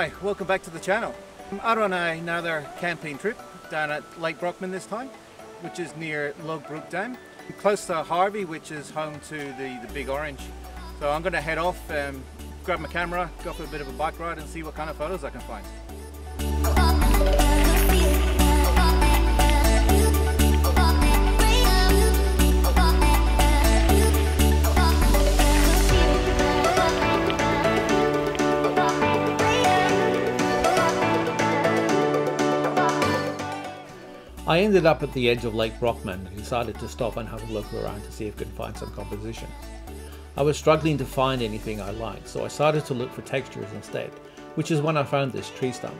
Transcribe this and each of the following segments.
Hi, welcome back to the channel. I'm out on another camping trip down at Lake Brockman this time, which is near Lake Brockman, close to Harvey, which is home to the Big Orange. So I'm going to head off, grab my camera, go for a bit of a bike ride and see what kind of photos I can find. I ended up at the edge of Lake Brockman and decided to stop and have a look around to see if I could find some composition. I was struggling to find anything I liked, so I started to look for textures instead, which is when I found this tree stump.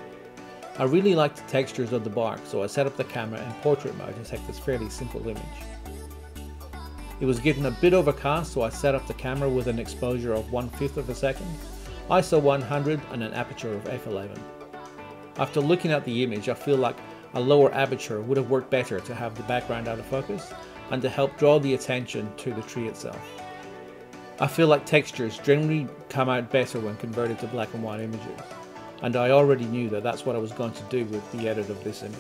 I really liked the textures of the bark, so I set up the camera in portrait mode to take this fairly simple image. It was getting a bit overcast, so I set up the camera with an exposure of 1/5 of a second, ISO 100 and an aperture of f11. After looking at the image, I feel like a lower aperture would have worked better to have the background out of focus and to help draw the attention to the tree itself. I feel like textures generally come out better when converted to black and white images, and I already knew that that's what I was going to do with the edit of this image.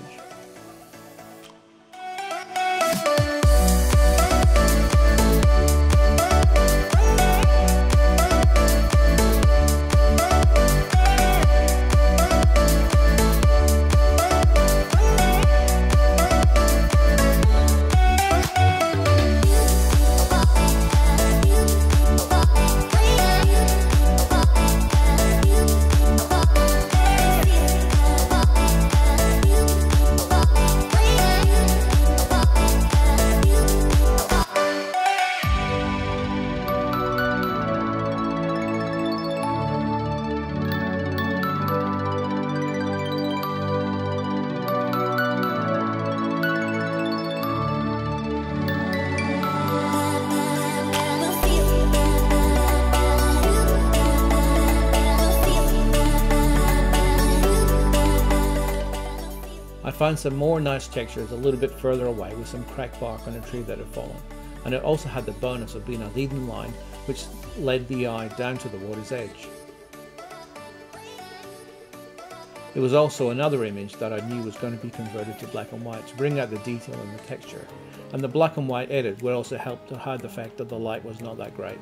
I found some more nice textures a little bit further away with some cracked bark on a tree that had fallen, and it also had the bonus of being a leading line which led the eye down to the water's edge. It was also another image that I knew was going to be converted to black and white to bring out the detail in the texture, and the black and white edit would also help to hide the fact that the light was not that great.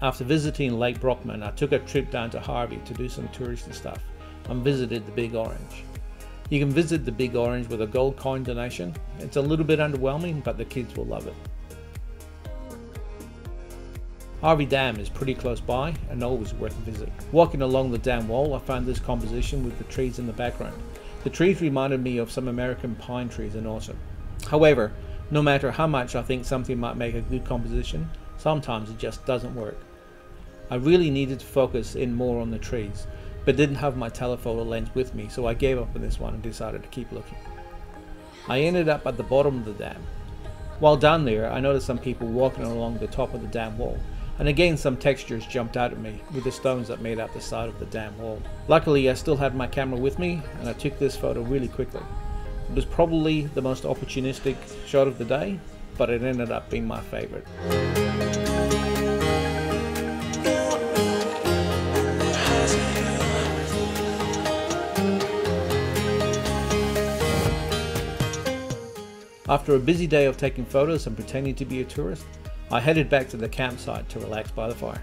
After visiting Lake Brockman, I took a trip down to Harvey to do some touristy stuff and visited the Big Orange. You can visit the Big Orange with a gold coin donation. It's a little bit underwhelming, but the kids will love it. Harvey Dam is pretty close by and always worth a visit. Walking along the dam wall, I found this composition with the trees in the background. The trees reminded me of some American pine trees in autumn. However, no matter how much I think something might make a good composition, sometimes it just doesn't work. I really needed to focus in more on the trees, but didn't have my telephoto lens with me, so I gave up on this one and decided to keep looking. I ended up at the bottom of the dam. While down there, I noticed some people walking along the top of the dam wall, and again some textures jumped out at me with the stones that made up the side of the dam wall. Luckily, I still had my camera with me, and I took this photo really quickly. It was probably the most opportunistic shot of the day, but it ended up being my favorite. After a busy day of taking photos and pretending to be a tourist, I headed back to the campsite to relax by the fire.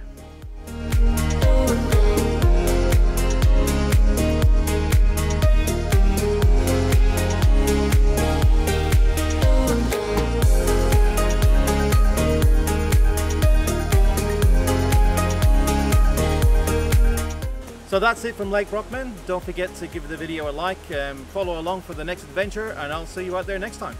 So that's it from Lake Brockman. Don't forget to give the video a like, follow along for the next adventure, and I'll see you out there next time.